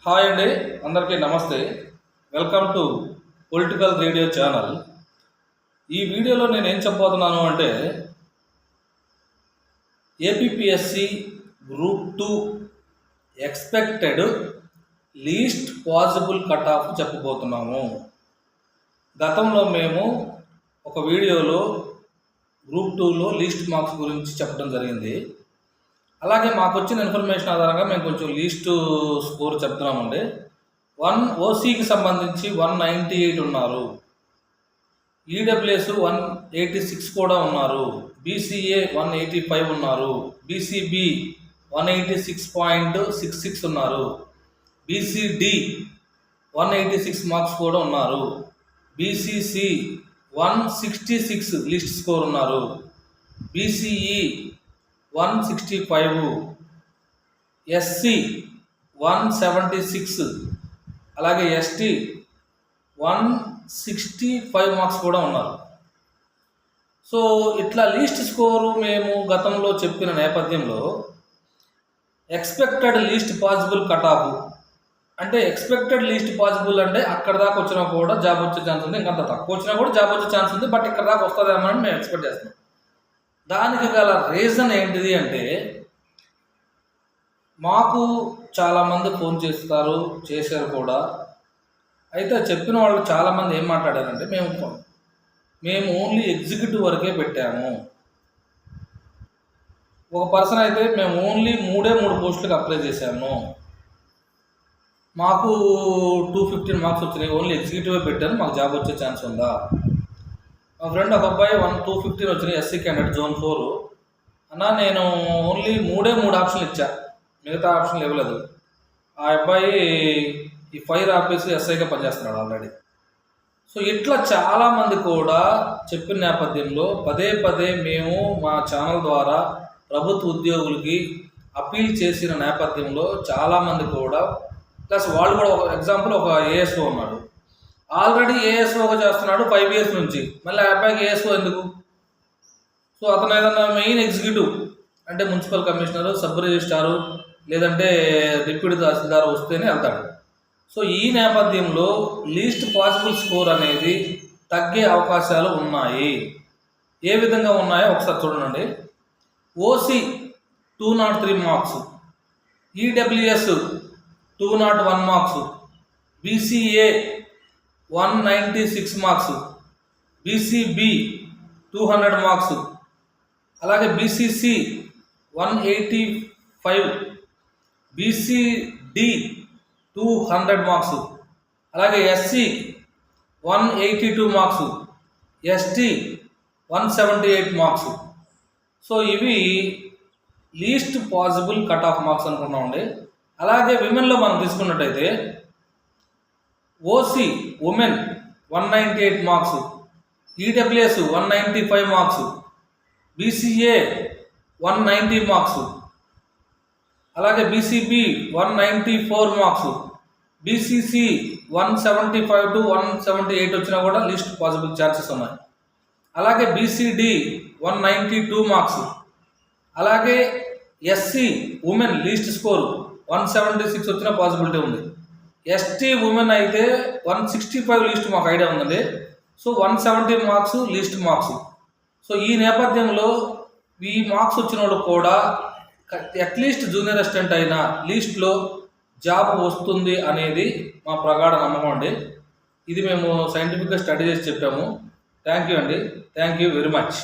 Hi అండి, అందరికీ నమస్తే. Welcome to political radio channel. ఈ వీడియోలో నేను ఏం చెప్పబోతున్నాను అంటే APPSC group 2 expected least possible cut off చెప్పబోతున్నాము. గతంలో మేము ఒక వీడియోలో గ్రూప్ 2లో లీస్ట్ మార్క్స్ గురించి చెప్పడం జరిగింది. అలాగే మాకు వచ్చిన ఇన్ఫర్మేషన్ ఆధారంగా మేము కొంచెం లీస్ట్ స్కోర్ చెప్తున్నామండి. ఓసీకి సంబంధించి 198 ఉన్నారు, ఈడబ్ల్యూఎస్ 186 కూడా ఉన్నారు, బీసీఏ 185 ఉన్నారు, బీసీబీ 186.66 ఉన్నారు, బీసీడి 186 మార్క్స్ కూడా ఉన్నారు, బీసీసీ 166 లిస్ట్ స్కోర్ ఉన్నారు, బీసీఈ 165, ఎస్సీ 176, అలాగే ఎస్టీ 165 మార్క్స్ కూడా ఉన్నారు. సో ఇట్లా లీస్ట్ స్కోరు మేము గతంలో చెప్పిన నేపథ్యంలో expected least possible cut of అంటే ఎక్స్పెక్టెడ్ లీస్ట్ పాసిబుల్ అంటే అక్కడ దాకా వచ్చినా కూడా జాబ్ వచ్చే ఛాన్స్ ఉంది, ఇంకంత తక్కువ వచ్చినా కూడా జాబ్ వచ్చే ఛాన్స్ ఉంది, బట్ ఇక్కడ దాకా వస్తుందేమో అని మేము ఎక్స్పెక్ట్ చేస్తున్నాం. దానికి గల రీజన్ ఏంటిది అంటే మాకు చాలామంది ఫోన్ చేశారు కూడా. అయితే చెప్పిన వాళ్ళు చాలామంది ఏం మాట్లాడారంటే మేము ఓన్లీ ఎగ్జిక్యూటివ్ వరకే పెట్టాము. ఒక పర్సన్ అయితే మేము ఓన్లీ 3 పోస్టులకు అప్లై చేశాము, మాకు 215 మార్క్స్ వచ్చినాయి, ఓన్లీ ఎగ్జిక్యూటివ్ పెట్టాను, మాకు జాబ్ వచ్చే ఛాన్స్ ఉందా? మా ఫ్రెండ్ ఒక అబ్బాయి 215 వచ్చినాయి, ఎస్సీ క్యాండిడేట్ జోన్ 4 అన్న, నేను ఓన్లీ 3 ఆప్షన్లు ఇచ్చా, మిగతా ఆప్షన్లు ఇవ్వలేదు. ఆ అబ్బాయి ఈ ఫైర్ ఆఫీస్ ఎస్ఐగా పనిచేస్తున్నాడు ఆల్రెడీ. సో ఇట్లా చాలామంది కూడా చెప్పిన నేపథ్యంలో పదే మేము మా ఛానల్ ద్వారా ప్రభుత్వ ఉద్యోగులకి అప్పీల్ చేసిన నేపథ్యంలో చాలామంది కూడా, ప్లస్ వాళ్ళు కూడా ఒక ఎగ్జాంపుల్ ఒక ఏఎస్ఓ ఉన్నాడు, ఆల్రెడీ ఏఎస్ఓగా చేస్తున్నాడు 5 years నుంచి, మళ్ళీ ఆ అబ్బాయికి ఏఎస్ఓ ఎందుకు? సో అతను ఏదన్నా మెయిన్ ఎగ్జిక్యూటివ్ అంటే మున్సిపల్ కమిషనర్, సబ్ రిజిస్ట్రారు, లేదంటే డిప్యూటీ తహసీల్దార్ వస్తేనే వెళ్తాడు. సో ఈ నేపథ్యంలో లీస్ట్ పాసిబుల్ స్కోర్ అనేది తగ్గే అవకాశాలు ఉన్నాయి. ఏ విధంగా ఉన్నాయో ఒకసారి చూడండి. OC 203 marks, EWS 201 marks, BCA 196 marks, BCB 200 marks, అలాగే బీసీసీ 185, బీసీడి 200 మార్క్స్, అలాగే SC 182 marks, ST 178 marks. So ఇవి least possible cut off marks అనుకున్నామండి. అలాగే విమెన్లో మనం తీసుకున్నట్టయితే OC women 198 marks, EWS 195 marks, BCA 190 marks, అలాగే బీసీబీ 194 మార్క్స్, బీసీసీ 175 to 178 వచ్చినా కూడా లీస్ట్ పాసిబుల్ ఛాన్సెస్ ఉన్నాయి. అలాగే బీసీడి 192 మార్క్స్, అలాగే ఎస్సీ ఉమెన్ లీస్ట్ స్కోర్ 176 వచ్చిన పాసిబిలిటీ ఉంది. ఎస్టీ ఉమెన్ అయితే 165 లీస్ట్ మాకు ఐడియా ఉందండి. So 170 marks least marks. So ఈ నేపథ్యంలో ఈ మార్క్స్ వచ్చిన వాళ్ళు కూడా అట్లీస్ట్ జూనియర్ అసిస్టెంట్ అయినా లీస్ట్లో జాబ్ వస్తుంది అనేది మా ప్రగాఢ నమ్మకం అండి. ఇది మేము సైంటిఫిక్గా స్టడీ చేసి చెప్పాము. థ్యాంక్ యూ అండి, థ్యాంక్ యూ వెరీ మచ్.